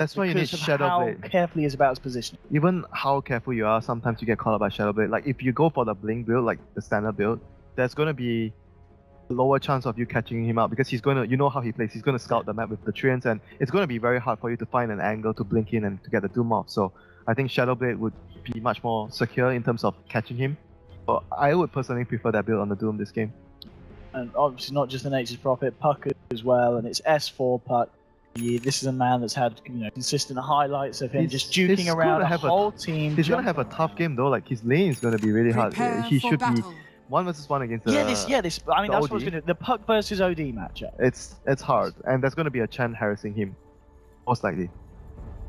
That's why you need because of Shadow how Blade. careful he is about his position. Even how careful you are, sometimes you get caught up by Shadow Blade. Like if you go for the Blink build, like the standard build, there's gonna be a lower chance of you catching him out because he's gonna, you know how he plays, he's gonna scout the map with the treants, and it's gonna be very hard for you to find an angle to blink in and to get the Doom off. So I think Shadow Blade would be much more secure in terms of catching him. But I would personally prefer that build on the Doom this game. And obviously not just the Nature's Prophet, Puck as well, and it's S4 Puck. This is a man that's had consistent highlights of him just juking around the whole team. He's gonna have a tough game though. Like his lane is gonna be really hard. He should be 1v1 against the this. I mean, that's what's gonna the Puck versus OD matchup. It's hard, and there's gonna be a Chen harassing him, most likely.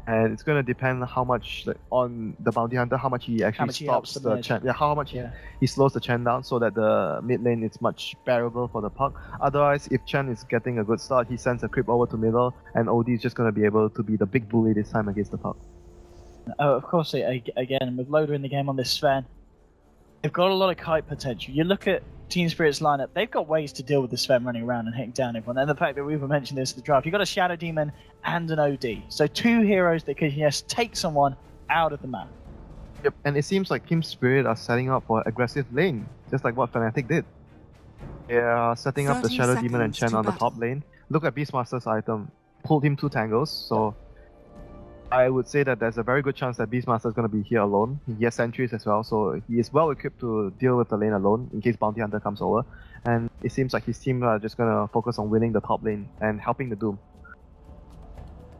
And it's gonna depend how much on the bounty hunter, how much he actually stops the Chen. Yeah, how much he slows the Chen down so that the mid lane is much bearable for the Puck. Otherwise, if Chen is getting a good start, he sends a creep over to middle, and OD is just gonna be able to be the big bully this time against the Puck. Of course, again with Loader in the game on this Sven, they've got a lot of kite potential. You look at Team Spirit's lineup, they've got ways to deal with the Sven running around and hitting down everyone. And the fact that we've mentioned this at the draft, you've got a Shadow Demon and an OD. So two heroes that can take someone out of the map. Yep, and it seems like Team Spirit are setting up for aggressive lane, just like what Fnatic did. They are setting up the Shadow Demon and Chen on the top lane. Look at Beastmaster's item, pulled him 2 tangles, so I would say that there's a very good chance that Beastmaster is going to be here alone. He has sentries as well, so he is well equipped to deal with the lane alone in case Bounty Hunter comes over. And it seems like his team are just going to focus on winning the top lane and helping the Doom.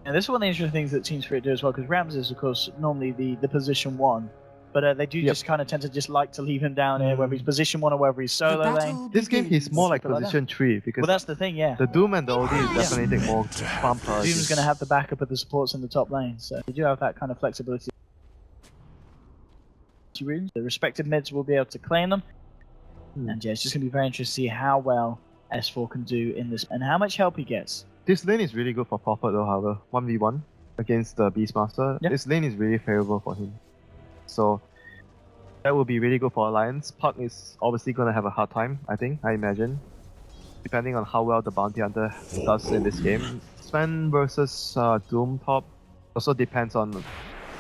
And this is one of the interesting things that Team Spirit do as well, because Rams is, of course, normally the position 1. But they do just kind of tend to just like to leave him down here, whether he's position 1 or whether he's solo lane. This game he's more like position 3 because that's the thing, the Doom and the OD is definitely take more farm priority. Doom's going to have the backup of the supports in the top lane, so they do have that kind of flexibility. The respective mids will be able to claim them, and yeah, it's just going to be very interesting to see how well S4 can do in this and how much help he gets. This lane is really good for Prophet though, however. 1v1 against the Beastmaster. This lane is really favorable for him. So that will be really good for Alliance. Puck is obviously going to have a hard time, I imagine. Depending on how well the Bounty Hunter does in this game. Sven versus Doom top also depends on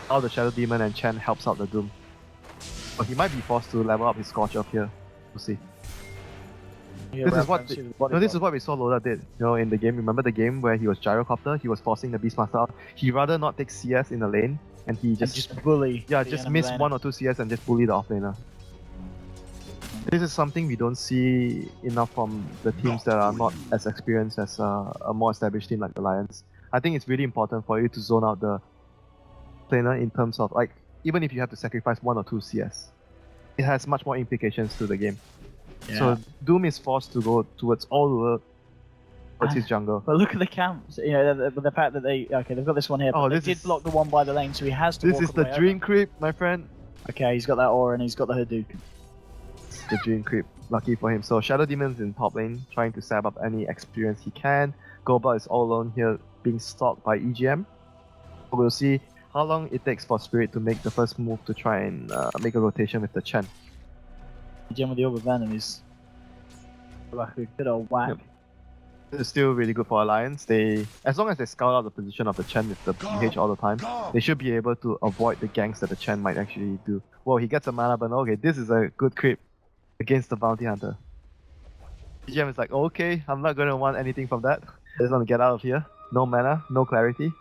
how the Shadow Demon and Chen helps out the Doom. But he might be forced to level up his Scorch up here. We'll see. This is what we saw Loda did, in the game. Remember the game where he was Gyrocopter? He was forcing the Beastmaster out. He rather not take CS in the lane, and he just bully. Yeah, just miss laner. 1 or 2 CS and just bully the offlaner. This is something we don't see enough from the teams that are not as experienced as a more established team like Alliance. I think it's really important for you to zone out the planer in terms of, like, even if you have to sacrifice 1 or 2 CS, it has much more implications to the game. Yeah. So Doom is forced to go towards his jungle. But look at the camps. The fact that they've got this one here. But they did block the one by the lane, so he has to. This is the Dream Creep, my friend. Okay, he's got that aura and he's got the Hadouken. The Dream Creep, lucky for him. So Shadow Demon's in top lane, trying to stab up any experience he can. Goba is all alone here, being stalked by EGM. We'll see how long it takes for Spirit to make the first move to try and make a rotation with the Chen. EGM with the Orb of Venom is like a good old whack. Yep. This is still really good for Alliance. As long as they scout out the position of the Chen with the PH all the time, they should be able to avoid the ganks that the Chen might actually do. Whoa, he gets a mana burn. Okay, this is a good creep against the Bounty Hunter. EGM is like, okay, I'm not going to want anything from that. I just want to get out of here. No mana, no clarity.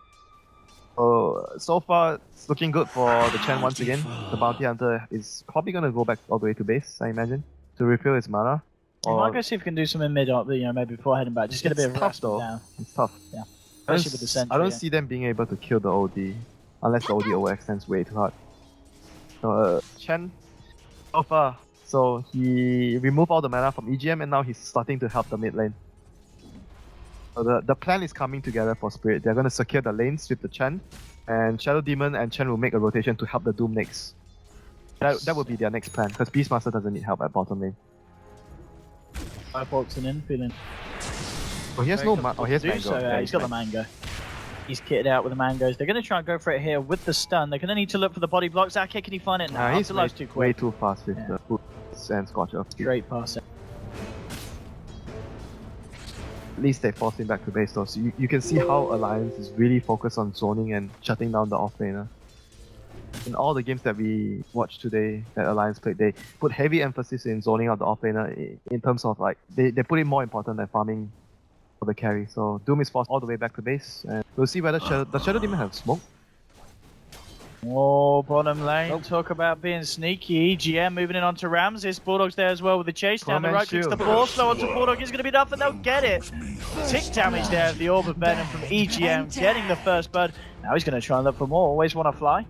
So far, it's looking good for the Chen once again. The Bounty Hunter is probably going to go back all the way to base, I imagine, to refill his mana. I might go see if we can do something mid up, maybe before heading back. Just get a bit of rest down. It's tough. Yeah. Especially with the sentry. I don't see them being able to kill the OD, unless the OD overextends way too hard. So, Chen, so far, so he removed all the mana from EGM and now he's starting to help the mid lane. So the plan is coming together for Spirit. They're going to secure the lanes with the Chen, and Shadow Demon and Chen will make a rotation to help the Doom next. That would be their next plan, because Beastmaster doesn't need help at bottom lane. 5 walks in, feeling. Oh, he has no mango. Oh, he has mango. So, he's got the mango. He's kitted out with the mangoes. They're going to try and go for it here with the stun. They're going to need to look for the body blocks. Zakucj, can he find it now? He's way too fast with the boots and Scorch up. Straight past it. least they forced him back to base though. So you can see how Alliance is really focused on zoning and shutting down the offlaner. In all the games that we watched today that Alliance played, they put heavy emphasis in zoning out the offlaner in terms of like, they put it more important than farming for the carry. So Doom is forced all the way back to base, and we'll see whether does Shadow Demon have smoke? Oh, bottom lane. Talk about being sneaky. EGM moving in onto Ramses. Bulldog's there as well with the chase down. The right clicks the ball. Slow onto Bulldog is going to be enough, and they'll get it. Tick damage there. The Orb of Venom from EGM getting the first bud. Now he's going to try and look for more. Always want to fly.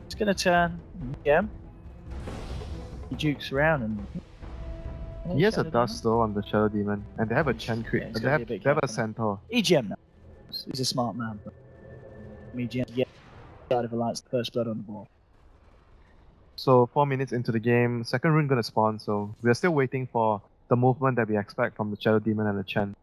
He's going to turn EGM. He jukes around and. He has a dust though on the Shadow Demon, and they have a Chen crit. Yeah, they have a Centaur. EGM now. He's a smart man. But EGM, yeah. Side of Alliance, the first blood on the board. So 4 minutes into the game, second rune gonna spawn, so we are still waiting for the movement that we expect from the Shadow Demon and the Chen.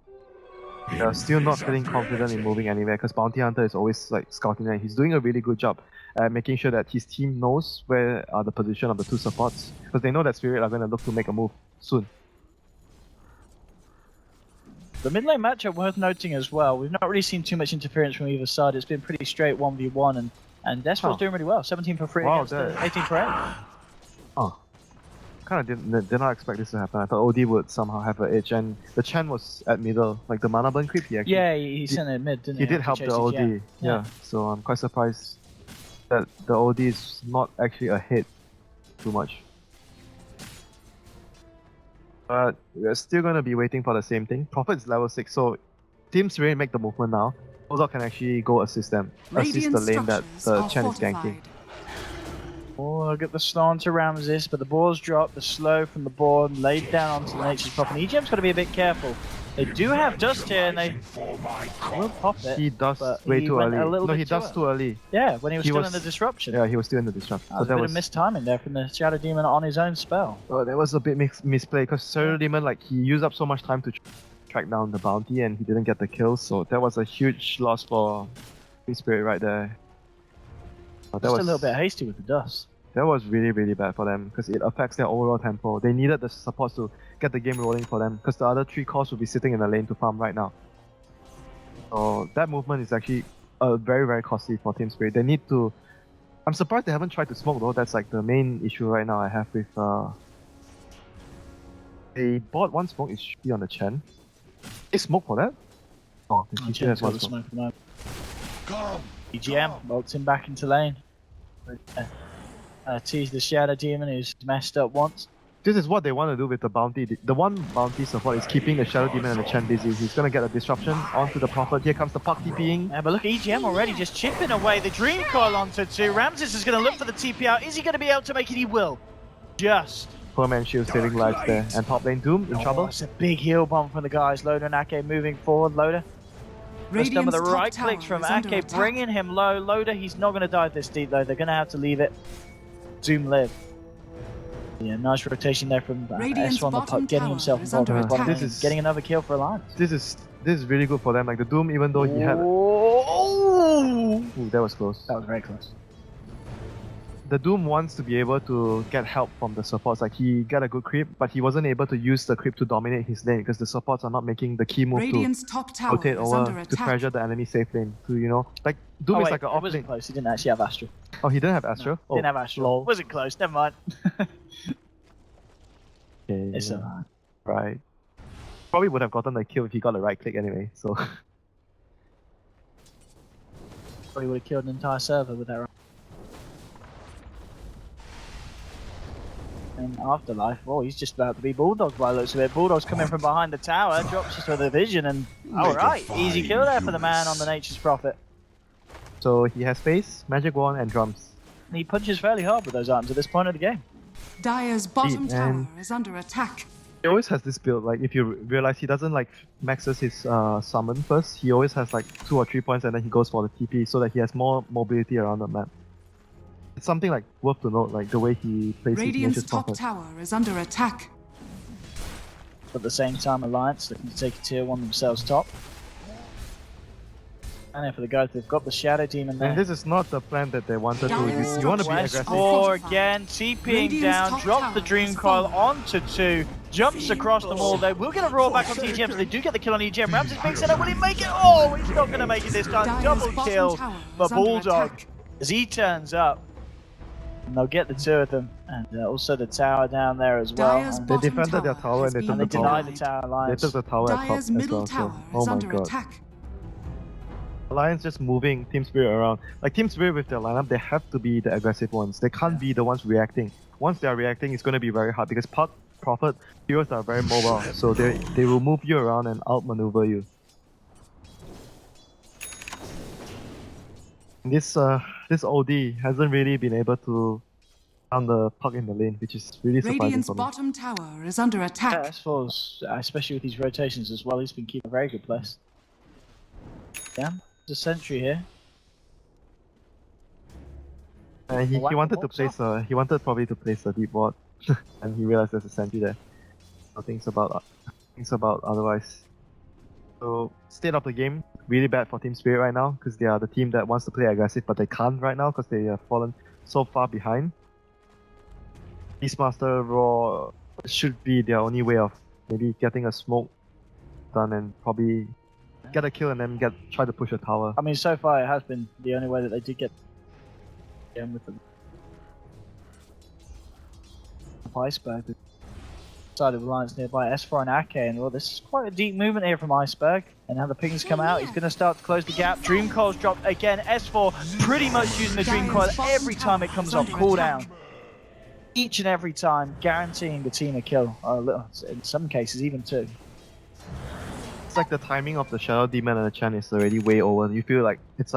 We are still not feeling confident in moving anywhere because Bounty Hunter is always like scouting there. He's doing a really good job at making sure that his team knows where are the position of the two supports, because they know that Spirit are gonna look to make a move soon. The mid lane matchup worth noting as well. We've not really seen too much interference from either side. It's been pretty straight 1v1, and Desperat's doing really well. 17 for 3 against 18 for 8. Oh, kind of did not expect this to happen. I thought OD would somehow have an edge, and the Chen was at middle, like the mana burn creep. He actually, he sent it mid, didn't he? He did help the OD. Yeah, so I'm quite surprised that the OD is not actually ahead too much. But we're still going to be waiting for the same thing. Prophet's level 6, so Team Serene make the movement now. Bulldog can actually go assist them. Assist the lane that the Chen is ganking. Oh, look at the slow onto Ramses, but the ball's dropped, the slow from the board, laid down onto the Nature's Prophet. And EGM's got to be a bit careful. They do have dust here, and they will pop it. He does way too early. No, he does too early. Yeah, when he was still in the disruption. Yeah, he was still in the disruption. So that was a bit of mistiming there from the Shadow Demon on his own spell. Oh, that was a bit misplay because Shadow Demon, like, he used up so much time to track down the bounty and he didn't get the kill, so that was a huge loss for Spirit right there. Just a little bit hasty with the dust. That was really, really bad for them because it affects their overall tempo. They needed the supports to get the game rolling for them because the other 3 cores will be sitting in the lane to farm right now. So that movement is actually very, very costly for Team Spirit. They need to... I'm surprised they haven't tried to smoke though. That's like the main issue right now I have with... They bought 1 smoke, it should be on the Chen. They smoke for that? Oh, the Chen has 1 smoke. EGM bolts him back into lane. Tease the Shadow Demon who's messed up once. This is what they want to do with the bounty. The one bounty support is keeping the Shadow Demon and the Chen busy. He's going to get a disruption onto the Prophet. Here comes the puck TPing. Yeah, but look, EGM already just chipping away the Dream Coil onto 2. Ramses is going to look for the TP out. Is he going to be able to make it? He will. Just. Poor man Shield saving lives there. And top lane Doom in trouble. It's a big heal bomb from the guys. Loader and Ake moving forward. Loader. Just some of the right clicks from Ake bringing him low. Loader, he's not going to dive this deep though. They're going to have to leave it. Zoom live. Yeah, nice rotation there from S1 the puck, getting himself involved in getting another kill for Alliance. This is really good for them. Like the Doom, even though he had... Ooh, that was close. That was very close. The Doom wants to be able to get help from the supports. Like he got a good creep, but he wasn't able to use the creep to dominate his lane because the supports are not making the key move to rotate over to pressure the enemy safe lane. To, you know, like Doom is like an off lane. Wasn't close. He didn't actually have Astral. Oh, he didn't have Astral? No, didn't have Astral. Wasn't close. Never mind. Okay, it's alright. Right. Probably would have gotten the kill if he got the right click anyway. So. Probably would have killed an entire server with that. Right. And Afterlife, oh, he's just about to be Bulldog by the looks of it. Bulldog's coming from behind the tower, drops us with the vision, and alright, easy kill there for the man on the Nature's Prophet. So he has face, magic wand, and drums. And he punches fairly hard with those items at this point of the game. Dire's bottom tower is under attack. He always has this build, like if you realize he doesn't like maxes his summon first, he always has like 2 or 3 points and then he goes for the TP so that he has more mobility around the map. It's something like worth to note, like the way he plays Radiant's top tower is under attack. But at the same time, Alliance looking to take a tier 1 themselves top. And for the guys, they've got the Shadow Demon there. And this is not the plan that they wanted to. Dire's You want to be top aggressive. tower. S4 again, TPing Radiant's down, top drops the tower Dream has Coil fallen. onto 2, jumps across them all. They will get a roar back on EGM, so they do get the kill on EGM. Rams is being set up, will he make it? Oh, he's not going to make it this time. Dire's Double bottom kill tower for is under Bulldog attack. as he turns up. And they'll get the 2 of them, and also the tower down there as well. Dire's And They bottom defended their tower has and they been took they the tower. denied the tower They alliance. took the tower at top Dire's as middle well. tower So, is oh my under god. attack. Alliance just moving Team Spirit around. Like Team Spirit with their lineup, they have to be the aggressive ones. They can't be the ones reacting. Once they are reacting, it's going to be very hard because Puck, Prophet, heroes are very mobile. So they will move you around and outmaneuver you. This OD hasn't really been able to found the Puck in the lane, which is really surprising Radiant's for me. bottom tower is under Yeah, attack. S4's, especially with these rotations as well, he's been keeping a very good place. Yeah, there's a sentry here. He Whack the wanted to box place he wanted probably to place a deep ward, and he realized there's a sentry there. So things about otherwise. So state of the game, really bad for Team Spirit right now because they are the team that wants to play aggressive, but they can't right now because they have fallen so far behind. Beastmaster Raw should be their only way of maybe getting a smoke done and probably get a kill and then try to push a tower. I mean, so far it has been the only way that they did get with the Iceberg. Side of Alliance nearby, S4 and Ake, and well, this is quite a deep movement here from Iceberg. And now the pings come out, he's going to start to close the gap. Dream Coil's dropped again. S4 pretty much using the Dream Coil every time it comes off cooldown. Each and every time, guaranteeing the team a kill. In some cases, even 2. It's like the timing of the Shadow Demon and the Chen is already way over. You feel like it's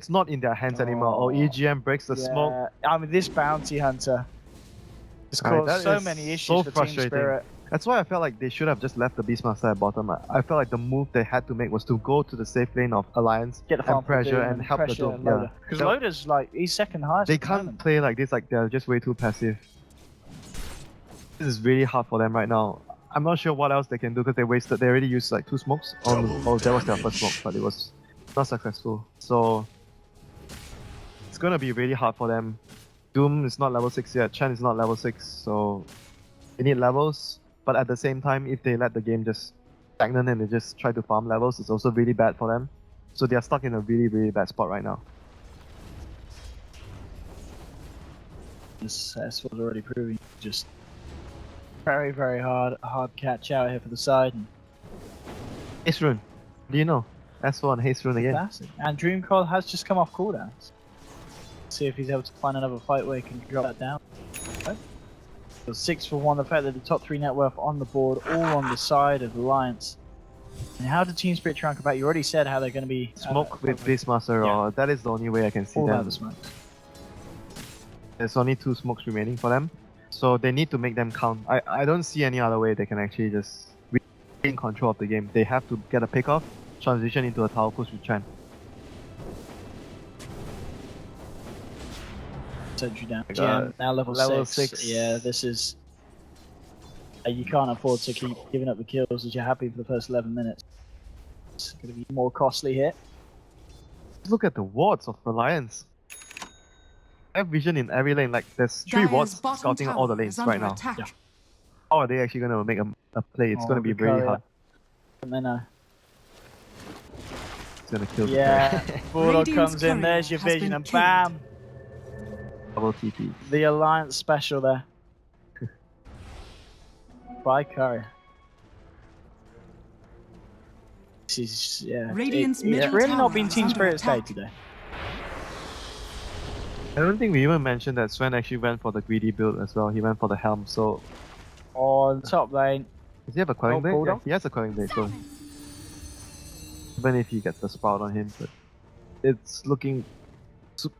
not in their hands anymore. Or EGM breaks the smoke. I mean, this Bounty Hunter has caused so many issues for Team Spirit. That's why I felt like they should have just left the Beastmaster at bottom. I felt like the move they had to make was to go to the safe lane of Alliance Get the farm and pressure and help the Doom. Yeah. Because Loader's like, he's second highest. They at the can't moment. play like this, like they're just way too passive. This is really hard for them right now. I'm not sure what else they can do because they already used like 2 smokes. Oh, that was their first smoke, but it was not successful. So it's gonna be really hard for them. Doom is not level 6 yet, Chen is not level 6, so they need levels. But at the same time, if they let the game just stagnant and they just try to farm levels, it's also really bad for them. So they are stuck in a really, really bad spot right now. This S4's already proving just very, very hard catch out here for the side. And Haste Rune, do you know? S4 and Haste Rune again. classic. And Dream Coil has just come off cooldowns. See if he's able to find another fight where he can drop that down. Okay. So 6 for 1, the fact that the top 3 net worth on the board, all on the side of Alliance. And how did Team Spirit try and combat? You already said how they're going to be... Smoke with Beastmaster, or that is the only way I can see all them. out the smokes. There's only 2 smokes remaining for them, so they need to make them count. I don't see any other way they can actually just regain control of the game. They have to get a pick off, transition into a tower push with Chen. Sentry down. God. Gem, now level 6. 6. Yeah, this is... you can't afford to keep giving up the kills as you're happy for the first 11 minutes. It's going to be more costly here. Look at the wards of Alliance. I have vision in every lane, like there's 3 Dire's wards bottom scouting all the tower lanes is right under now. attack. Yeah. How are they actually going to make a play? It's going to be really Vicaria. hard. And then, It's going to kill the yeah, player. Bulldog Radiant's comes in, courier there's your has vision, been and killed. bam! Double TP. The Alliance special there. By Courier. This is, yeah. Radiant's It's middle really tower not been is Team under Spirit's day attack. today. I don't think we even mentioned that Sven actually went for the greedy build as well. He went for the helm, so... On top lane, Does he have a quelling Oh, blade? Yeah, Bulldog? he has a quelling blade, so... Even if he gets the sprout on him, but... It's looking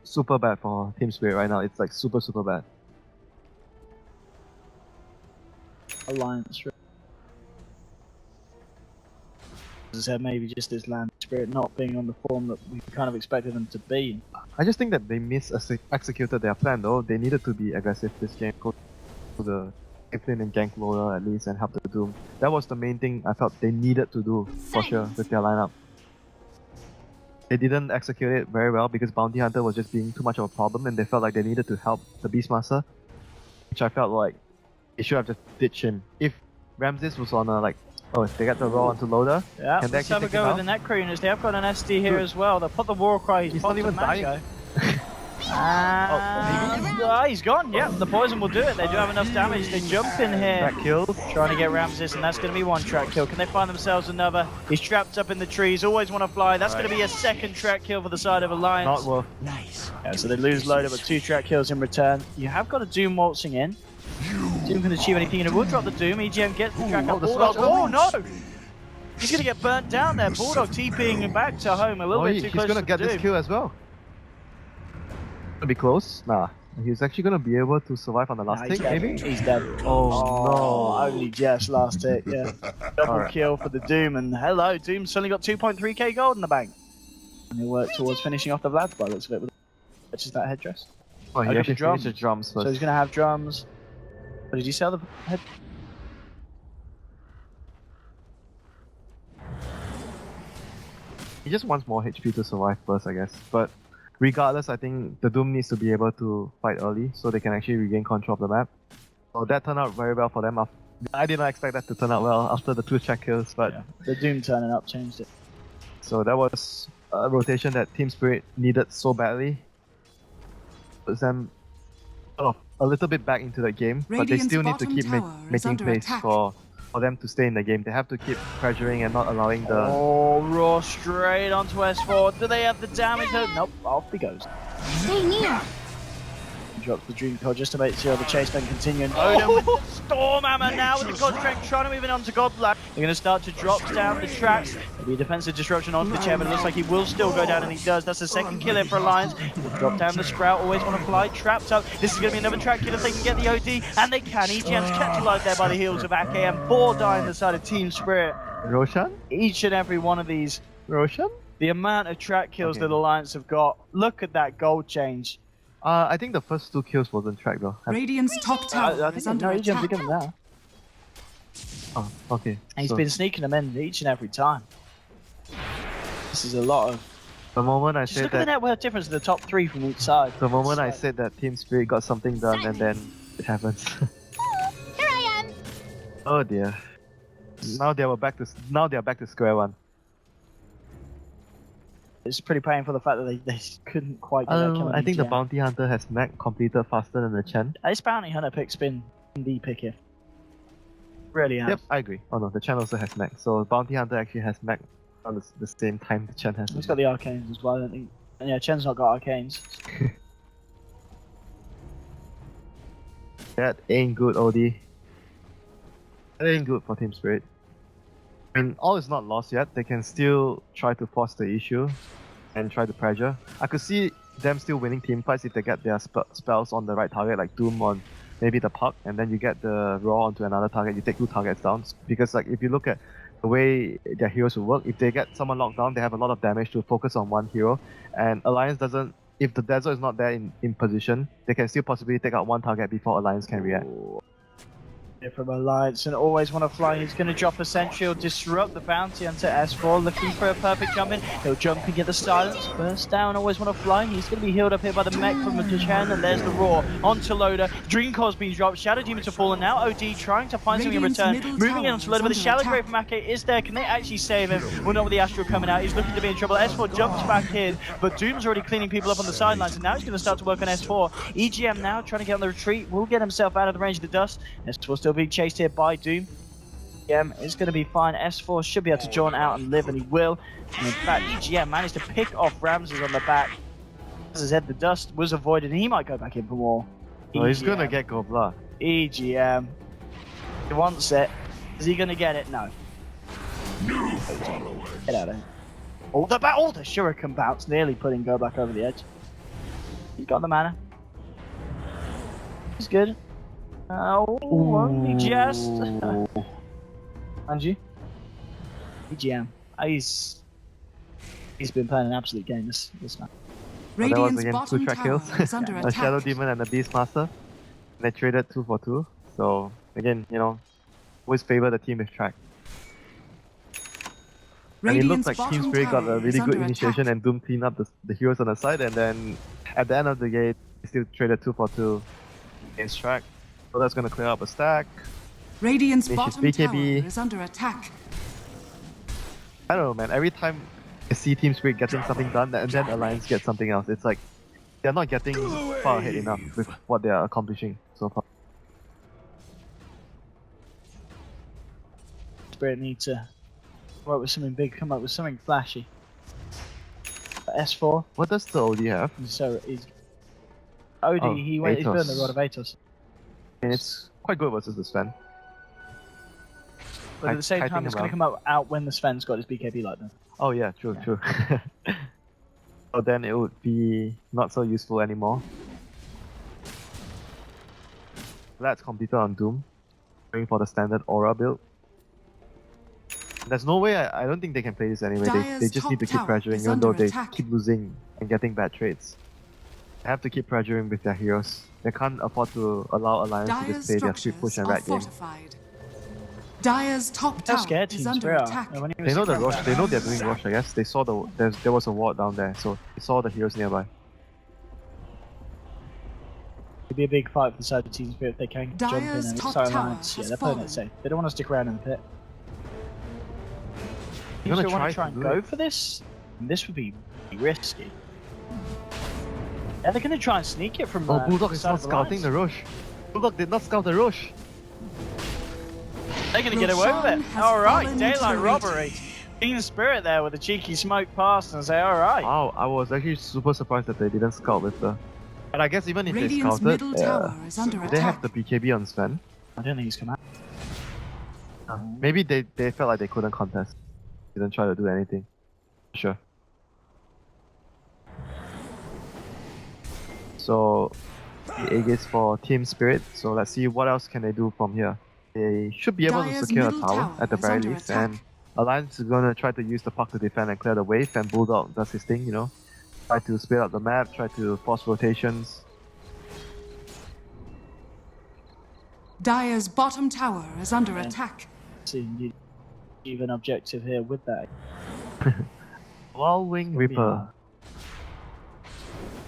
super bad for Team Spirit right now. It's like super bad. Alliance. As I said, maybe just this land Spirit not being on the form that we kind of expected them to be. I just think that they executed their plan though. They needed to be aggressive this game. Go to the safe lane and gank lower at least and help the Doom. That was the main thing I felt they needed to do for sure with their lineup. they didn't execute it very well because Bounty Hunter was just being too much of a problem, and they felt like they needed to help the Beastmaster, which I felt like they should have just ditched him. If Ramses was on a if they get the roll onto Loader, Yeah, can they let's actually have a take him go out? with the Necrooners. They have got an SD here as well. They'll put the War Cry. He's not even dying. He's gone. Yeah, the poison will do it. They do have enough damage. They jump in here. Track kills. Trying to get Ramses, and that's going to be one track kill. Can they find themselves another? He's trapped up in the trees. Always want to fly. That's going to be a second track kill for the side of Alliance. Not worth. Nice. Yeah, so they lose Loader, but 2 track kills in return. You have got a Doom waltzing in. Doom can achieve anything, and it will drop the Doom. EGM gets the track up. Bulldog. Oh no! He's going to get burnt down there. Bulldog TPing back to home a little bit too close. He's gonna to get Doom. this kill as well. Gonna be close. Nah, he's actually gonna be able to survive on the last tick, maybe. He's dead. Oh, no! Only just last tick. Yeah, double kill for the Doom, and hello, Doom suddenly got 2.3k gold in the bank. And he'll work towards finishing off the Vlad by the looks of it. Which is that head dress. Oh, he got actually the drums. finished the drums first. So he's gonna have drums. But did you sell the head? He just wants more HP to survive first, I guess. But regardless, I think the Doom needs to be able to fight early so they can actually regain control of the map. So that turned out very well for them. I did not expect that to turn out well after the 2 check kills, but the Doom turning up changed it. so that was a rotation that Team Spirit needed so badly. Puts them sort of a little bit back into the game, but they Radiant's still need to bottom keep tower is making under pace attack. for them to stay in the game. They have to keep pressuring and not allowing the... Oh, Raw straight onto S4. Do they have the damage? Nope, off he goes. Stay near. Drops the Dream Core just to make sure the chase can continue. And Odin with the Storm Hammer now with the God Strength trying to move it onto Godblack. They're going to start to drop down the tracks. Maybe a defensive disruption onto the chair, but it looks like he will still go down, and he does. That's the second kill in for Alliance. Drop down the Sprout, always want to fly, trapped up. This is going to be another track kill if they can get the OD, and they can. EGM's kept alive there by the heels of AKM. 4 dying the side of Team Spirit. Roshan? Each and every one of these, Roshan? the amount of track kills that Alliance have got. Look at that gold change. I think the first 2 kills wasn't tracked though. Radiant's top tower I is think under EGM's attack. bigger than that. Oh, okay. He's So been sneaking them in each and every time. This is a lot of... the moment I Just said look at the that, net worth difference of the top 3 from each side. the moment I said that Team Spirit got something done, and then it happens. Here I am. Oh dear. Now they are back to square one. It's pretty painful the fact that they couldn't quite get that kill on I think the EGM. Bounty Hunter has mech completed faster than the Chen. This Bounty Hunter pick's been the pick here. Really has. Yep, I agree. Oh no, the Chen also has mech. So Bounty Hunter actually has mech on the same time the Chen has. He's got the arcanes as well, I don't think. And yeah, Chen's not got arcanes. That ain't good, OD. That ain't good for Team Spirit. I mean, all is not lost yet. They can still try to force the issue and try to pressure. I could see them still winning team fights if they get their spells on the right target, like Doom on maybe the puck, and then you get the Raw onto another target, you take 2 targets down. Because like if you look at the way their heroes will work, if they get someone locked down, they have a lot of damage to focus on one hero. And Alliance doesn't, if the Desert is not there in position, they can still possibly take out 1 target before Alliance can react. From Alliance, and always want to fly. He's going to drop a sentry. He'll disrupt the bounty onto S4, looking for a perfect jump in. He'll jump and get the silence. Burst down, always want to fly. He's going to be healed up here by the mech from the Chen, and there's the Raw onto Loader. Dream Core's been dropped. Shadow Demons have fallen now. OD trying to find something in return. Moving in onto Loader, but the Shallow Grave from Ake is there. Can they actually save him? Well, not with the Astral coming out. He's looking to be in trouble. S4 jumps back in, but Doom's already cleaning people up on the sidelines, and now he's going to start to work on S4. EGM now trying to get on the retreat. Will get himself out of the range of the dust. S4 still being chased here by Doom. EGM is going to be fine. S4 should be able to join out and live, and he will. And in fact, EGM managed to pick off Ramses on the back. As I said, the dust was avoided, and he might go back in for more. Oh, he's gonna get Gobla. EGM. He wants it. Is he going to get it? No. Get out of here. Oh, the Shuriken bounce, nearly putting Go back over the edge. He's got the mana. He's good. Oh, only just. Angie? EGM. He's been playing an absolute game this match. That was Radiant's again 2 bottom track tower kills. is under A Shadow attack. Demon and a Beastmaster. They traded 2 for 2. So again, you know, always favor the team with track. And it looks Radiant's like Team bottom Spirit got a tower really is good under initiation attack. and Doom cleaned up the heroes on the side, and then at the end of the game, they still traded 2 for 2 against track. So that's gonna clear up a stack. Radiant's Finish his bottom tower BKB. is under attack. I don't know, man. Every time I see Team Spirit getting something done, and then Alliance gets something else, it's like they're not getting far ahead enough with what they are accomplishing so far. Spirit need to come up with something big, come up with something flashy. But S4, What does the OD have? he's OD, Oh, he's burned the Rod of Atos. And it's quite good versus the Sven. But at the same Kiting time, it's going to around. come out when the Sven's got his BKB like that. Oh yeah, true, Yeah. true. So then it would be not so useful anymore. That's completed on Doom. Going for the standard Aura build. There's no way, I don't think they can play this anyway. They Dire's just need to keep top tower pressuring is even though under they attack. keep losing and getting bad trades. They have to keep pressuring with their heroes. They can't afford to allow Alliance to Dire's just play their sweep push structures and are rat game. fortified. Dire's top They're tower scared is Team under Spirit. attack. When he was They know the secure rush, back, they know they're doing rush, I guess. They saw there was a ward down there, so they saw the heroes nearby. It'd be a big fight for the side of Team Spirit if they can jump in Dire's and top start tower Alliance. Yeah, has they're playing fallen. it safe. They don't want to stick around in the pit. They're You gonna still want to try try to and do go it. for this? And this would be risky. Yeah, they're going to try and sneak it from Oh, the Bulldog is side not of the scouting the Alliance. rush. Bulldog did not scout the rush. They're going to get away with Roshan it. has Alright, fallen daylight to robbery. Team Spirit there with a cheeky smoke past and say, alright. Wow, I was actually super surprised that they didn't scout with the... But I guess even if Radiant's they scouted, middle tower is under they have attack. the BKB on Sven. I don't think he's come out. Maybe they felt like they couldn't contest. Didn't try to do anything. Sure. So, the egg is for Team Spirit. So let's see what else can they do from here. They should be able to Dire's secure a middle tower tower at the is very under least. attack. And Alliance is gonna try to use the puck to defend and clear the wave. And Bulldog does his thing, you know. Try to split up the map, try to force rotations. Dire's bottom tower is under Yeah. attack. See, you even objective here with that. Wall Wing Could be Reaper. hard.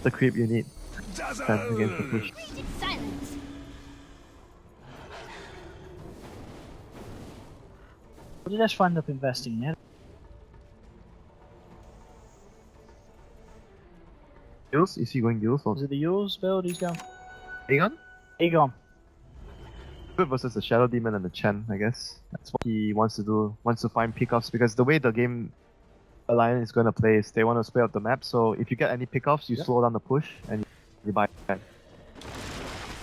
The creep you need. Stand against the push. Silence. What did Ash wind up investing in? Gills? Is he going Gills or Was it the Yules build he's going? Aegon? Egon. Good versus the Shadow Demon and the Chen, I guess. That's what he wants to do. Wants to find pickoffs because the way the game Alliance is going to play is they want to split up the map. So if you get any pickoffs, you slow down the push and you buy back.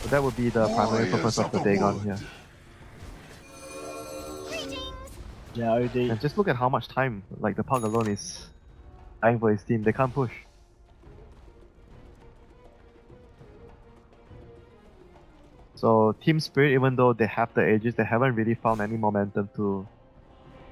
So that would be the primary purpose of the Dagon here. Yeah, OD. And just look at how much time like the puck alone is dying for his team. They can't push. So Team Spirit, even though they have the ages, they haven't really found any momentum to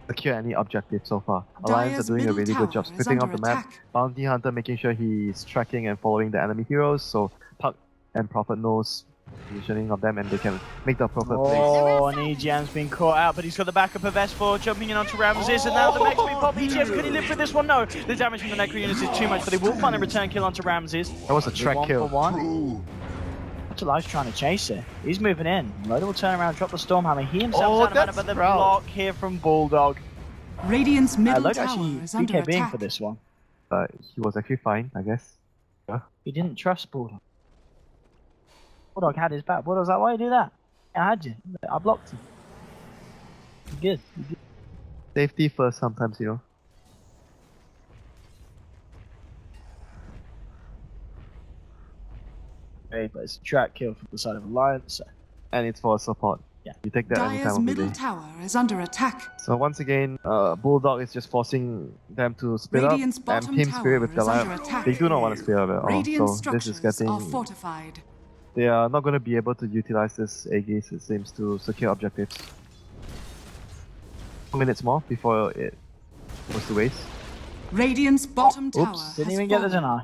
secure any objective so far. Alliance Dire's are doing a middle really good job tower is splitting up under the map. attack. Bounty Hunter making sure he's tracking and following the enemy heroes, so Puck and Prophet knows positioning of them and they can make the appropriate plays. Oh, and EGM's been caught out, but he's got the backup of S4 jumping in onto Ramses, and now the mech's been popped. EGM, can he live with this one? No, the damage from the Necro units is too much, but they will find a return kill onto Ramses. That was a track One kill. for one. Live's trying to chase it. He's moving in. Loader will turn around, drop the Stormhammer. He himself out of mana, that's but the proud. block here from Bulldog. Radiant's middle Loader tower actually is under BKBing attack. for this one. He was actually fine, I guess. He didn't trust Bulldog. Bulldog had his back. Bulldog's like, why you do that? I had you. I blocked him. You're good. You're good. Safety first sometimes, you know. Okay, but it's a track kill from the side of Alliance. So And it's for support. Yeah. You take that any Dire's time of the middle day. tower is under attack. So once again, Bulldog is just forcing them to split Radiant's up, and bottom Team Spirit tower with the is under Alliance, attack. they do not want to split up at all. Radiant So this is structures are getting... fortified. They are not going to be able to utilize this Aegis, it seems, to secure objectives. 2 minutes more before it goes to waste. Radiant's bottom tower oops. didn't has even get the fallen. deny.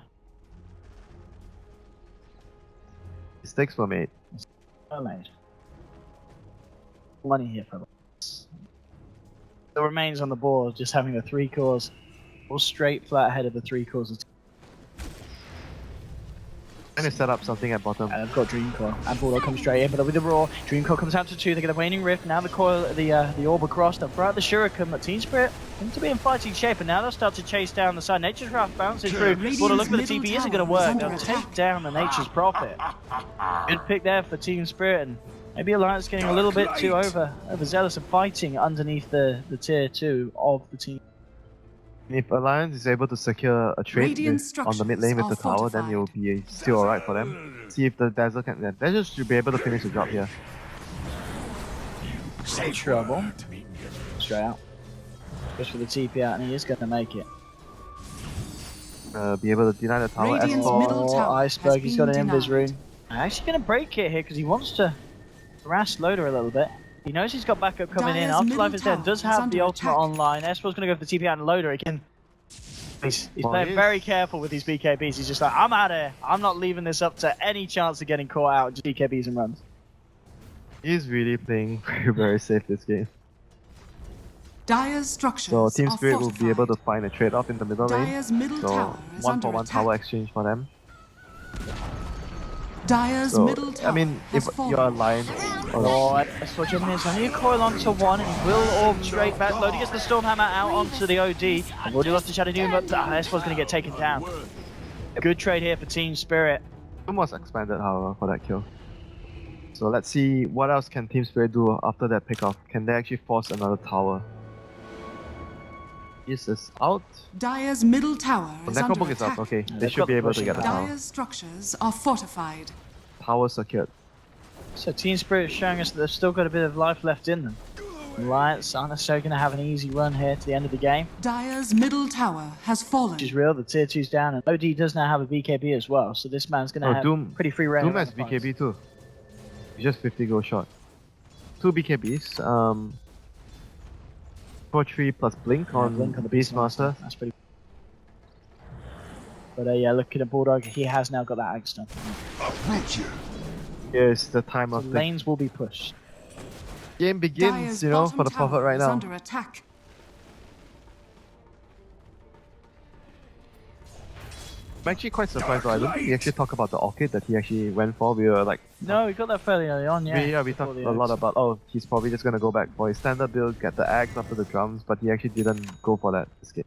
Mistakes were made. Well made. Money here for us. The remains on the board, just having the 3 cores all straight flat ahead of the 3 cores. Trying to set up something at bottom. And I've got Dream Coil. And Bulldog comes straight in, but with the Roar, Dream Coil comes out to 2. They get a Waning Rift. Now the coil, the Orb across. They'll throw out the Shuriken, but Team Spirit seem to be in fighting shape, and now they'll start to chase down the side. Nature's Wrath bounces through. Bulldog, look for the TP. Isn't going to work. They'll take down the Nature's Prophet. Good pick there for Team Spirit, and maybe Alliance getting a little bit too overzealous and fighting underneath the tier 2 of the team. If Alliance is able to secure a trade on the mid lane with the tower, then it'll be still alright for them. See if the Dazzle can... Dazzle should be able to finish the job here. Trouble. Straight out. Just for the TP out, and he is going to make it. Be able to deny the tower. Iceberg, he's got an Invis rune. Actually going to break it here because he wants to harass Loader a little bit. He knows he's got backup coming in. Afterlife is dead. Does have the ultimate online. S4's going to go for the TP out and Loader again. He's playing very careful with these BKBs. He's just like, I'm out of here. I'm not leaving this up to any chance of getting caught out. Just BKBs and runs. He's really playing very, very safe this game. Dire's structures So Team Spirit are will be able to find a trade-off in the middle lane. Dire's middle So tower is 1-for-1 tower exchange for them. Dire's middle tower I mean, if you're aligned... That's what Jimmy is. Now you coil onto 1 and he will orb straight back. Loader gets the Stormhammer out onto the OD. I've already lost the Shadow Doom, but S4's going to get taken down. Good trade here for Team Spirit. Doom was expanded, however, for that kill. So let's see what else can Team Spirit do after that pick-off. Can they actually force another tower? This is out. Dire's middle tower is under Necrobook is attack. up, okay. They should be able to get the tower. Dire's structures are fortified. Tower secured. So Team Spirit is showing us that they've still got a bit of life left in them. Alliance aren't necessarily going to have an easy run here to the end of the game. Dire's middle tower has fallen. Which is real, the tier 2's down, and OD does now have a BKB as well, so this man's going to have pretty free reign. Doom has BKB too. He's just 50 gold short. 2 BKBs. 4-3 plus Blink on the Beastmaster. That's pretty. But yeah, looking at Bulldog, he has now got that Axe done. Here's the time of the lanes will be pushed. Game begins, Dire's you know, for the Prophet right now. Under attack. I'm actually quite surprised though. I don't think we actually talk about the Orchid that he actually went for. We were like... No, we got that fairly early on, yeah. We talked a lot about, oh, he's probably just going to go back for his standard build, get the Axe after the drums, but he actually didn't go for that this game.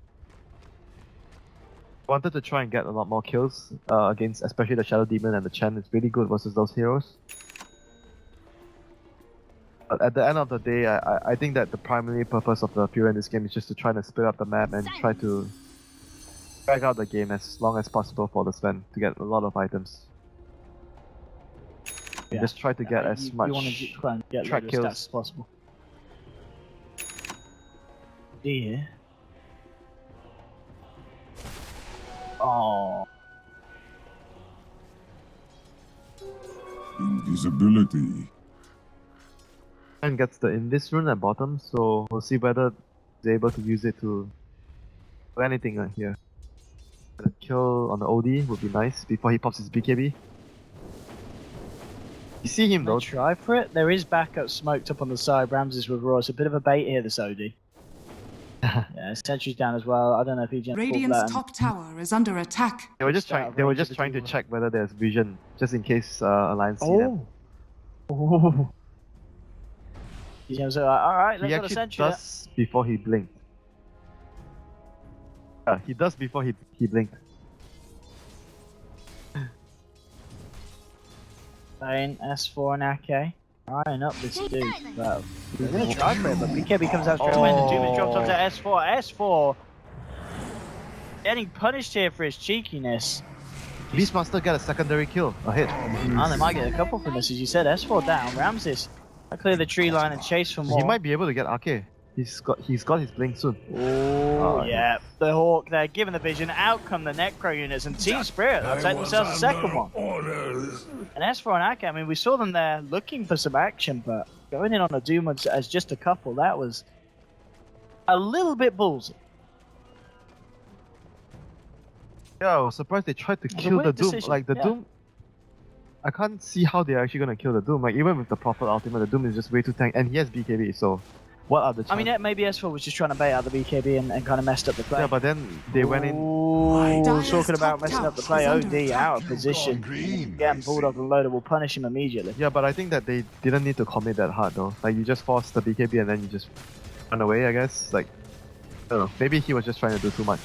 Wanted to try and get a lot more kills against especially the Shadow Demon and the Chen. It's really good versus those heroes. But at the end of the day, I think that the primary purpose of the Fury in this game is just to try to split up the map and try to drag out the game as long as possible for the Sven to get a lot of items. Yeah. Just try to get as much track kills as possible. Yeah. Oh. Invisibility. And gets the Invis rune at bottom, so we'll see whether they're able to use it to do anything here. A kill on the OD would be nice before he pops his BKB. You see him though. Try for it. There is backup smoked up on the side. Ramses with Raw. It's a bit of a bait here, this OD. Yeah, Sentry's down as well. I don't know if he Radiant's top tower is under attack. They were just trying to check whether there's vision, just in case Alliance see them. Oh. He's alright, let's go to Sentry. He does before he blinked. He does before he blinked. Playing S4 and Ake. Eyeing up this dude. Well, he's gonna try for it, but BKB comes out straight away and the Doom is dropped onto S4. S4 getting punished here for his cheekiness. Beastmaster got a secondary kill ahead. They might get a couple from this, as you said. S4 down. Ramses clear the tree line and chase for more. He might be able to get Ake. He's got his blink soon. Oh yeah, the Hawk there, given the vision. Out come the Necro units, and Team Spirit they'll take themselves a second one. And S4 and Ake, I mean, we saw them there looking for some action, but going in on a Doom as just a couple, that was a little bit ballsy. Yeah, I was surprised they tried to kill the Doom. Like the Doom, I can't see how they're actually gonna kill the Doom. Like even with the Prophet ultimate, the Doom is just way too tank, and he has BKB, so what are the chances? I mean, maybe S4 was just trying to bait out the BKB and kind of messed up the play. Yeah, but then they went in. Ooh, Dire's talking about top messing up the tower play. is under OD attack. out of position. Again, Bulldog and Loader will punish him immediately. Yeah, but I think that they didn't need to commit that hard though. Like you just force the BKB and then you just run away, I guess. Like, I don't know. Maybe he was just trying to do too much.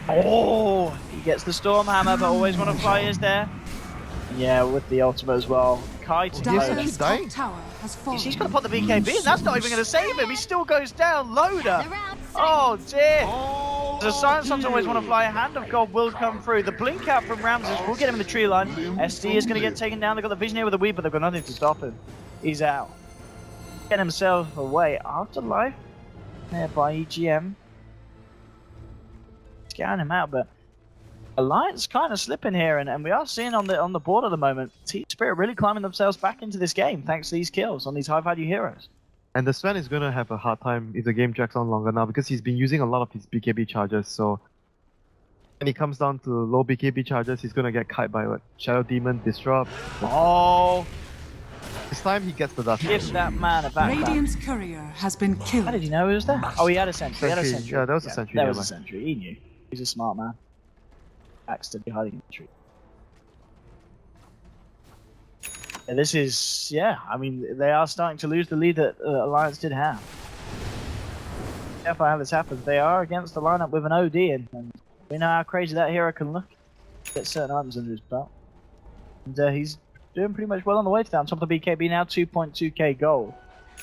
Oh, he gets the Storm Hammer, but always want to fly is there. Yeah, with the ultimate as well. Kai to Loader. Dire's die? top tower has fallen. He's going to put the BKB, and that's not even going to save him. He still goes down. Loader. Oh dear. The Silence Suns always want to fly. A Hand of God will come through. The blink out from Ramses will get him in the tree line. SD is going to get taken down. They've got the Visionary with the Weed, but they've got nothing to stop him. He's out. Getting himself away. Afterlife there by EGM. Scaring him out, but Alliance kind of slipping here, and we are seeing on the board at the moment, Team Spirit really climbing themselves back into this game thanks to these kills on these high-value heroes. And the Sven is gonna have a hard time if the game drags on longer now because he's been using a lot of his BKB charges. So when he comes down to low BKB charges, he's gonna get kite by what? Shadow Demon, Disrupt. Oh, This time he gets the dust. give that man a back. Radiant's courier has been How killed. did he know he was there? Oh, he had a sentry. He had a Sentry. sentry. Yeah, that was a sentry, That yeah, was a man. sentry. He knew. He's a smart man. Accidentally hiding in the tree. Yeah, this is, I mean, they are starting to lose the lead that Alliance did have. Careful how this happens. They are against the lineup with an OD, and we know how crazy that hero can look. Get certain items under his belt. And he's doing pretty much well on the way to that. On top of the BKB now, 2.2k gold.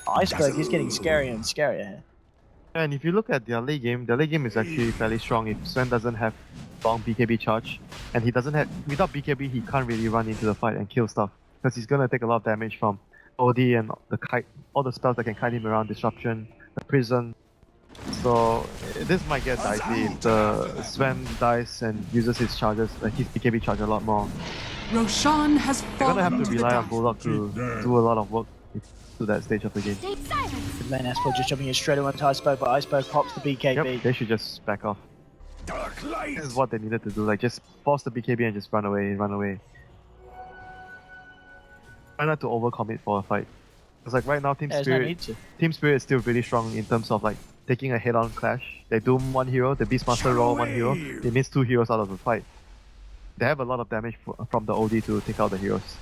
Iceberg is getting scarier and scarier here. And if you look at their late game is actually fairly strong. If Sven doesn't have long BKB charge, and he doesn't have, without BKB, he can't really run into the fight and kill stuff. Because he's gonna take a lot of damage from OD and the kite, all the spells that can kite him around, Disruption, the Prison. So this might get dicey if the Sven dies and uses his charges, his BKB charge a lot more. Roshan has They're fallen gonna have to to the rely on death. Bulldog to do a lot of work to that stage of the game. Stay silent. Good lane Espo just jumping in straight away into Iceberg, but Iceberg pops the BKB. Yep, they should just back off. This is what they needed to do, like just force the BKB and just run away, run away. Try not to overcommit for a fight. Because like right now There's no need to. Team Spirit is still really strong in terms of like taking a head-on clash. They doom one hero, the Beastmaster roll one hero, they miss two heroes out of the fight. They have a lot of damage from the OD to take out the heroes.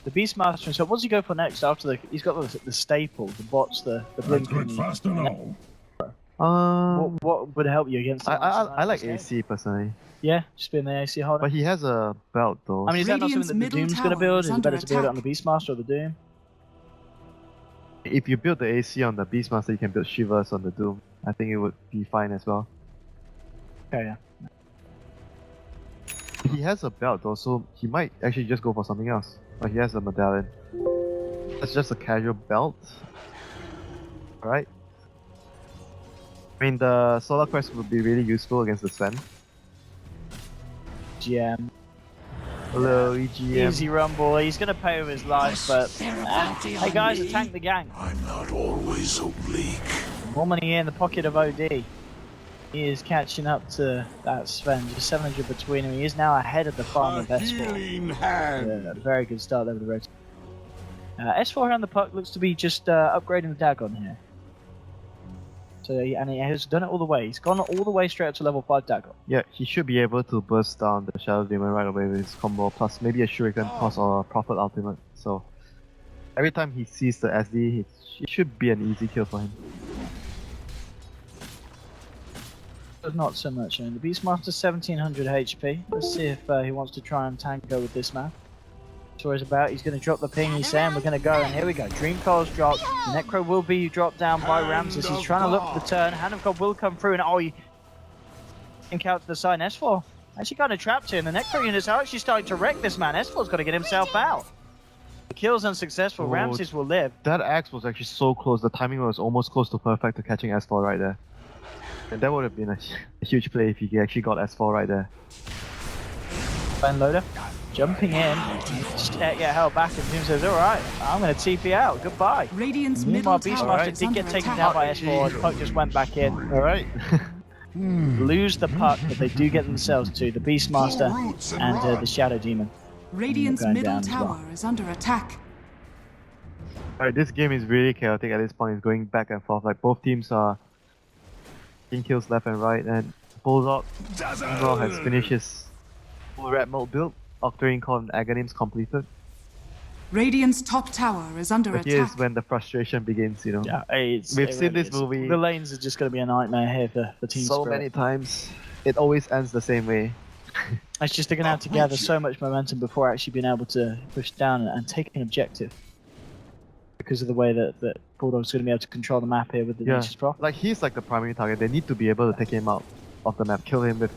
The Beastmaster, so what does he go for next after he's got the staple, the bots, the blinking. What would help you against the I like AC personally. Yeah, just being the AC holder. But he has a belt though. I mean, is that not Radiant's something that the middle Doom's going to tower build? is Is it under better to build it on the attack. Beastmaster or the Doom? If you build the AC on the Beastmaster, you can build Shivers on the Doom. I think it would be fine as well. Okay, yeah. He has a belt though, so he might actually just go for something else. But he has a medallion. That's just a casual belt. Alright. I mean, the Solar Crest would be really useful against the Sven. GM. Hello, EGM. Easy rumble. He's going to pay with his life, but hey guys, attack the gang. I'm not always oblique. More money in the pocket of OD. He is catching up to that Sven. Just 700 between him. He is now ahead of the farm of S4. Healing hand. Yeah, very good start there with the red. S4 around the puck looks to be just upgrading the Dagon here. So and he has done it all the way. He's gone all the way straight up to level 5 Dagon. Yeah, he should be able to burst down the Shadow Demon right away with his combo, plus maybe a Shuriken toss or a Prophet Ultimate. So every time he sees the SD, it should be an easy kill for him. But not so much. I mean, the Beastmaster 1700 HP. Let's see if he wants to try and tango with this man. That's what he's about. He's going to drop the ping. He's saying we're going to go, and here we go. Dream Coil's dropped. Necro will be dropped down by Ramses. He's trying to look for the turn. Hand of God will come through, and he think out to the side. And S4 actually kind of trapped him. The Necro units are actually starting to wreck this man. S4's got to get himself out. The kill's unsuccessful. Oh, Ramses will live. That axe was actually so close. The timing was almost close to perfect to catching S4 right there. And that would have been a huge play if he actually got S4 right there. Van Loader jumping in, just get held back, and Doom says, alright, I'm going to TP out, goodbye. Radiant's Meanwhile, middle tower Beastmaster is did under get taken attack. down by S4, the puck just went back in. Alright. Lose the puck, but they do get themselves to the Beastmaster and the Shadow Demon. Radiant's Going middle down as well. tower is under attack. Alright, this game is really chaotic at this point. It's going back and forth. Like both teams are getting kills left and right, and Bulldog has finished his full red mode build. Octarine Core and Aghanims completed. Radiant's top tower is under But here's attack. when the frustration begins, you know. Yeah, We've seen this movie The lanes are just going to be a nightmare here for Team so Spirit. many times. It always ends the same way. It's just they're going to have to gather so much momentum before actually being able to push down and take an objective. Because of the way that Bulldog's going to be able to control the map here with the Nature's Prof. Like he's like the primary target. They need to be able to take him out of the map, kill him with.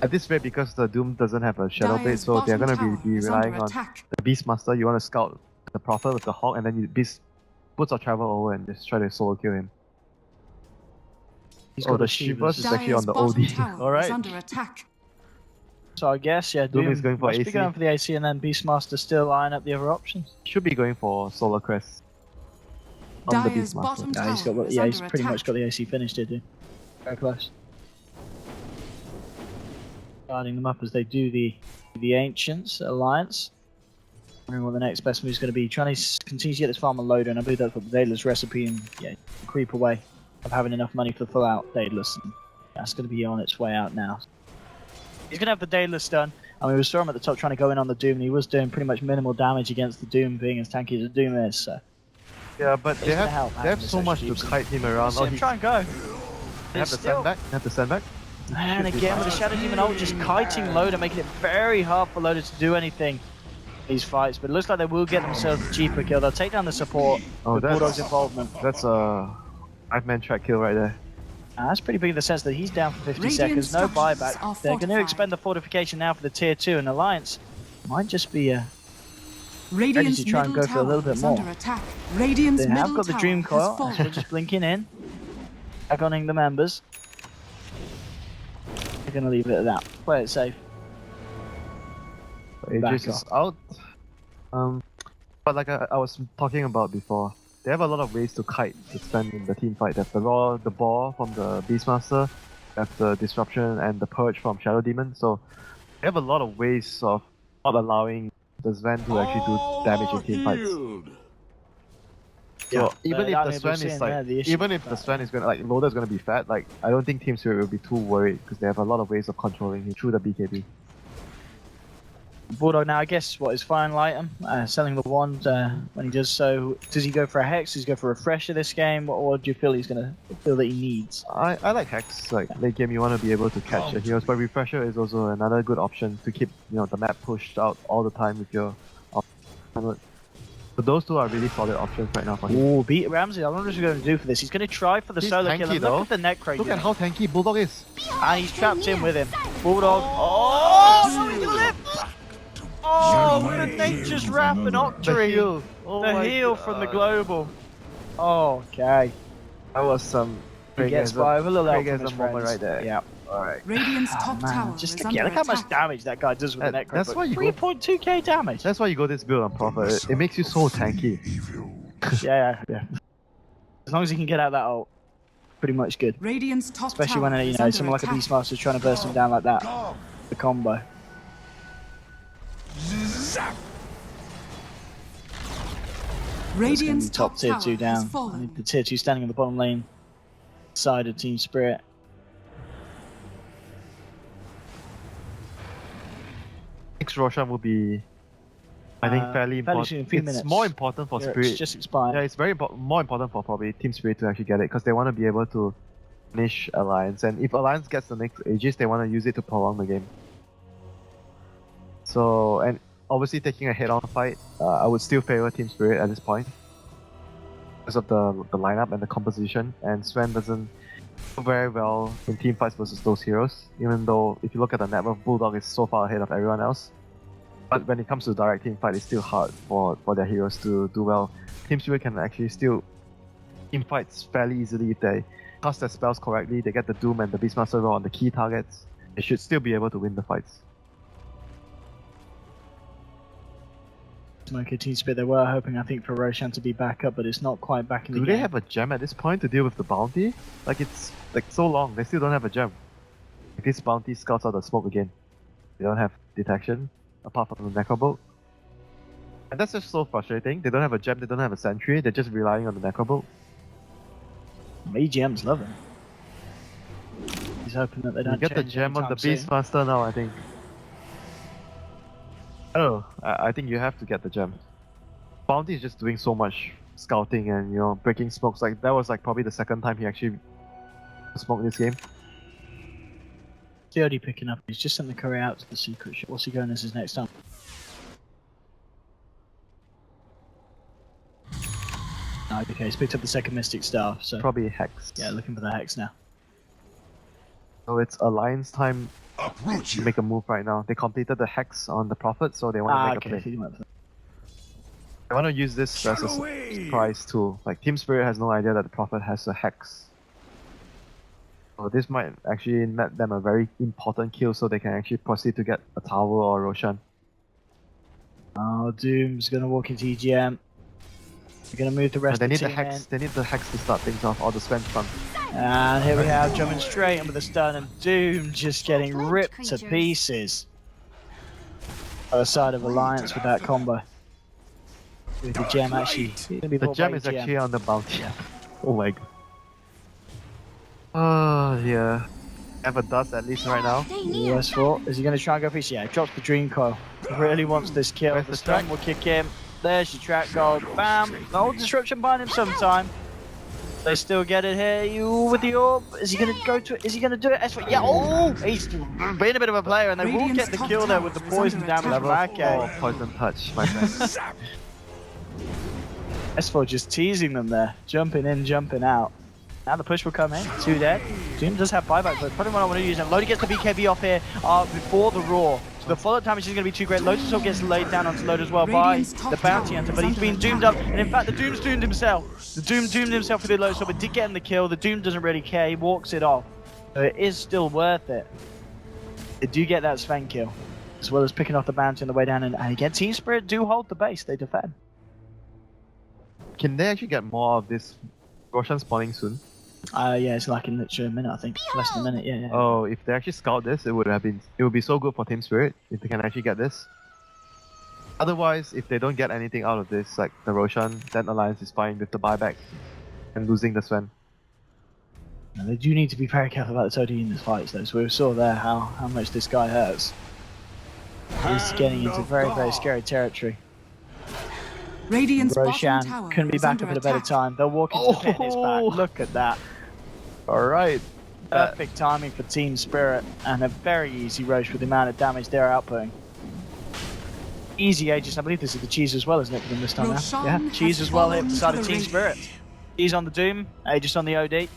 At this rate, because the Doom doesn't have a Shadow Blade, Dire's so they're bottom gonna tower be is relying under on attack. the Beastmaster. You want to scout the Prophet with the Hawk, and then you puts our travel over and just try to solo kill him. He's Oh, got the a Shivers is Dire's actually on the bottom OD. tower is Alright. under attack. So I guess, yeah, Doom is going for must be AC. going for the AC, and then Beastmaster still eyeing up the other options. Should be going for Solar Crest on the Dire's Beastmaster. bottom Yeah, he's tower got is yeah, he's under pretty much attack. got the AC finished here, dude. Very close. Guarding them up as they do the Ancients Alliance. Wondering what the next best move is going to be. Trying to continue to get this farm on loader, and I believe that's what the Daedalus recipe, and yeah, creep away of having enough money for full out Daedalus. And that's going to be on its way out now. He's going to have the Daedalus done. I mean, we saw him at the top trying to go in on the Doom, and he was doing pretty much minimal damage against the Doom, being as tanky as the Doom is. So Yeah, but It's they gonna have help they having have this so much extra to deep kite him around. see him try and go. They have to send back. They have to send back. And Should be again fine. with the Shadow Demon ult just kiting Loader, making it very hard for Loader to do anything in these fights. But it looks like they will get themselves a cheaper kill. They'll take down the support Oh, with that's- Bulldog's involvement. That's a 5-man track kill right there. That's pretty big in the sense that he's down for 50 Radiant seconds, no structures are buyback. They're going to fortified. expend the fortification now for the tier 2, and Alliance might just be Radiant's to try and middle go for a little tower bit is more. under attack. Radiant's They have middle got the tower Dream has Coil, fallen. so they're just blinking in, aggoning the members. They're going to leave it at that. Play it safe. Aegis is out. But like I was talking about before, they have a lot of ways to kite to spend in the team fight. They have the ball from the Beastmaster, they have the disruption and the purge from Shadow Demon. So they have a lot of ways of not allowing the Sven to actually do damage in team fights. Yeah, So even if the Sven is like, even if the Sven is gonna like Loader's gonna be fat, like I don't think Team Spirit will be too worried because they have a lot of ways of controlling him through the BKB. Bulldog now, I guess, what his final item, selling the wand when he does so. Does he go for a hex? Does he go for a refresher this game? What do you feel he's gonna feel that he needs? I like Hex. Like late game, you want to be able to catch the heroes, but Refresher is also another good option to keep the map pushed out all the time with your. So those two are really solid options right now for him. Oh, beat Ramsey. I wonder what he's going to do for this. He's going to try for the He's solo kill. tanky, And though. look at the Necro. Look at how tanky Bulldog is. And he's trapped in with him. Bulldog. Oh, no, he lived! Oh, with the Nature's Wrap and The Octarine. heal. Oh The my heal God. from the Global. Oh, okay. That was some. He gets by with a little help Craig from has his a moment friends. right there. Yeah. Alright. Radiant's top tower Man, just is again, under look how much attack. damage that guy does with the Necro. That's but why you go- 3.2k damage. That's why you go this build on Prophet. It makes you so tanky. Yeah. As long as he can get out that ult, pretty much good. Radiant's top Especially tower when is someone under like a attack. Beastmaster's trying to burst him down like that. The combo. Radiant's It's gonna be top tier tower 2 has down. fallen. The tier 2 standing on the bottom lane side of Team Spirit. Next Roshan will be, I think, fairly fairly important. soon, a few It's minutes. more important for It's Spirit. just expired. Yeah, it's very more important for probably Team Spirit to actually get it because they want to be able to finish Alliance, and if Alliance gets the next Aegis, they want to use it to prolong the game. So, and obviously taking a head-on fight, I would still favor Team Spirit at this point because of the lineup and the composition. And Sven doesn't do very well in team fights versus those heroes, even though if you look at the net worth, Bulldog is so far ahead of everyone else. But when it comes to direct team fight, it's still hard for their heroes to do well. Team Spirit can actually still team fights fairly easily if they cast their spells correctly, they get the Doom and the Beastmaster roll on the key targets, they should still be able to win the fights. Okay, Team Spirit, they were hoping, I think, for Roshan to be back up, but it's not quite back in the Do game. they have a gem at this point to deal with the bounty? Like it's like so long, they still don't have a gem. If this bounty scouts out the smoke again, they don't have detection, apart from the Necrobolt. And that's just so frustrating. They don't have a gem, they don't have a sentry, they're just relying on the Necrobolt. EGM's loving it. He's hoping that they don't You get the change gem on the anytime soon. Beastmaster now, I think. Oh, I think you have to get the gem. Bounty is just doing so much scouting and, you know, breaking smokes. Like, that was like probably the second time he actually smoked this game. COD picking up. He's just sent the courier out to the secret ship. What's he going as his next time? No, okay, he's picked up the second Mystic Staff, so Probably Hex. yeah, looking for the Hex now. So it's Alliance time Uproot to you. make a move right now. They completed the Hex on the Prophet, so they want to make a Okay, play. he went for that. They want to use this as a surprise tool. Like, Team Spirit has no idea that the Prophet has a Hex. So this might actually net them a very important kill, so they can actually proceed to get a Tower or a Roshan. Oh, Doom's gonna walk into EGM. They're gonna move the And rest they of need the the team Hex. They need the Hex to start things off, or the Sven stun. in. And here we have jumping straight in with the stun, and Doom just getting ripped to pieces. Other side of Alliance with that combo. With the gem actually. Gonna be The bought gem by is EGM. actually on the bounty. Oh my god. Oh yeah. Have a dust at least right now. Stay near. US4, is he going to try and go for EC? Yeah, he drops the Dream Coil. He really wants this kill. Where's The the stun track? will kick him. There's your track gold. Bam! No disruption buying him sometime. They still get it here. You with the orb. Is he going to go to it? Is he going to do it? S4, yeah, oh! He's being a bit of a player, and they will Radiant's get the top kill there tower with the is poison under damage attack. from Level 4 Ake. poison touch, my friend. S4 just teasing them there. Jumping in, jumping out. Now the push will come in. 2 dead. Doom does have buyback, but probably what I want to use. And Lodi gets the BKB off here before the Roar. So the follow-up damage is going to be too great. Lotus also gets laid down onto Load as well by Radiant's top the Bounty tower Hunter, is but he's under been doomed attack. up. And in fact, the Doom's doomed himself. The Doom doomed himself with the Lotus, but did get him the kill. The Doom doesn't really care. He walks it off. So it is still worth it. They do get that Sven kill, as well as picking off the Bounty on the way down. And again, Team Spirit do hold the base. They defend. Can they actually get more of this Roshan spawning soon? Yeah, it's like in literally a minute, I think. Less than a minute, yeah. Oh, if they actually scout this, it would be so good for Team Spirit if they can actually get this. Otherwise, if they don't get anything out of this, like the Roshan, then Alliance is fine with the buyback and losing the Sven. And they do need to be very careful about the Todi in this fight, though. So we saw there how much this guy hurts. He's getting into very, very scary territory. Radiant's bottom Roshan tower couldn't be is back under up at a better attack. time. They'll walk into the pit and it's back. Look at that. Alright. Perfect timing for Team Spirit and a very easy Roche with the amount of damage they're outputting. Easy Aegis, I believe this is the Cheese as well, isn't it, for them this time Roshan now? Yeah, has Cheese as well here fallen for the side to of the Team ring. Spirit. Cheese on the Doom, Aegis on the OD. They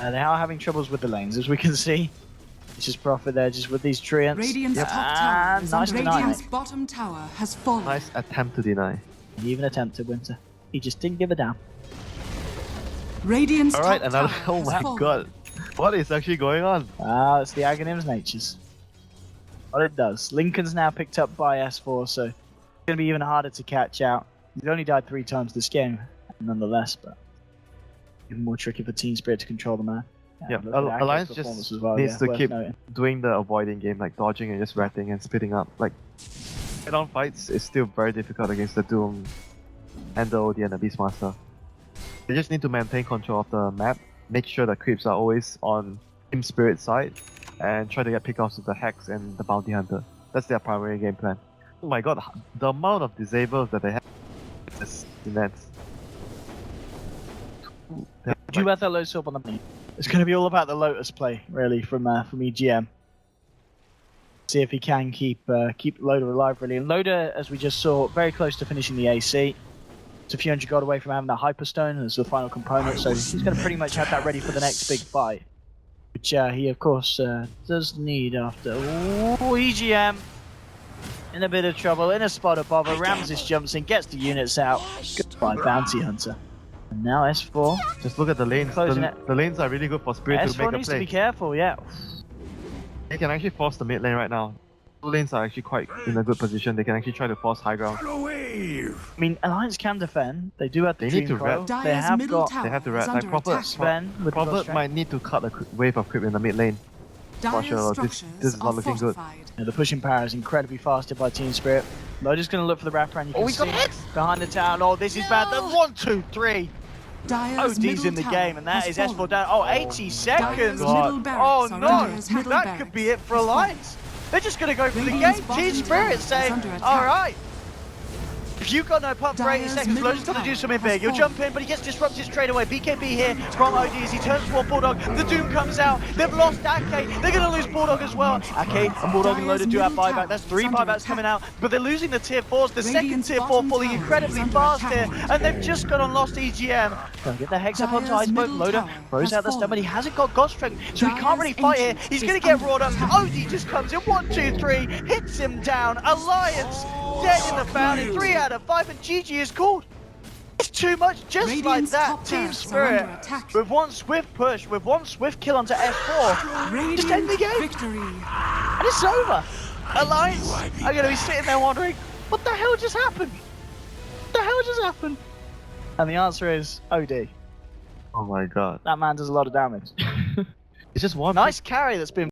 are having troubles with the lanes, as we can see. It's just Prophet there, just with these treants. Radiant's top tower is nice under deny. Radiant's bottom tower has fallen. Nice attempt to deny. He even attempted Winter. He just didn't give a damn. Radiant's Alright, top another. tower Oh has my fallen. god. What is actually going on? It's the Aghanim's natures. What it does. Lincoln's now picked up by S4, so it's going to be even harder to catch out. He's only died 3 times this game, nonetheless, but even more tricky for Team Spirit to control the man. Yeah, look at Aghanim's Alliance performance just as well, needs to worth keep noting. doing the avoiding game, like dodging and just ratting and spitting up. Like, head-on fights is still very difficult against the Doom and the OD and the Beastmaster. They just need to maintain control of the map, make sure the creeps are always on Team Spirit's side, and try to get pickoffs with the Hex and the Bounty Hunter. That's their primary game plan. Oh my god, the amount of disables that they have is immense. Do you have that Lotus up on the menu? It's going to be all about the Lotus play, really, from EGM. See if he can keep Loda alive, really. And Loda, as we just saw, very close to finishing the AC. It's a few hundred gold away from having that Hyperstone as the final component, so he's going to pretty much have that ready for the next big fight. Which he, of course, does need after. Ooh, EGM in a bit of trouble, in a spot of bother. Ramses jumps in, gets the units out. Goodbye, Bounty Hunter. And now S4. Just look at the lanes. Closing The lanes are really good for Spirit to S4 make a needs to be play. careful, yeah. They can actually force the mid lane right now. Two lanes are actually quite in a good position. They can actually try to force high ground. Wave. I mean, Alliance can defend. They do have the They need Dream to Coil. rat. They Dire's have middle got tower They have to is rat. Like under Prophet, attack. Sven with Prophet Cross-Track. might need to cut a wave of creep in the mid lane. For sure, this is not looking good. Yeah, the pushing power is incredibly fasted by Team Spirit. Loader's going to look for the wraparound. You can see behind the town. Oh, this is bad. The 1, 2, 3. OD's in the game, and that is S4 down. Oh, 80 seconds. Oh no, that could be it for Alliance. They're just going to go for the game. Team Spirit saying, all right. If you've got no pump for 80 seconds, Loader's got to do something big. He'll jump in, but he gets disrupted straight away. BKB here from OD as he turns toward Bulldog. The Doom comes out. They've lost Ake. They're going to lose Bulldog as well. Ake and Bulldog and Loader do have buyback. That's 3 buybacks coming out, but they're losing the tier 4s. The second tier 4 falling incredibly fast here, and they've just got on lost EGM. Gonna get the Hex up onto Iceboat. Loader throws out the stun, but he hasn't got God Strength, so he can't really fight here. He's going to get roared up. OD just comes in. 1, 2, 3, hits him down. Alliance dead in the fountain. 3 out of 5, and GG is called. It's too much, just like that. Team Spirit, with one swift push, with one swift kill onto S4, just end the game. And it's over. Alliance are going to be sitting there wondering, what the hell just happened? What the hell just happened? And the answer is OD. Oh my god. That man does a lot of damage. It's just one. Nice carry that's been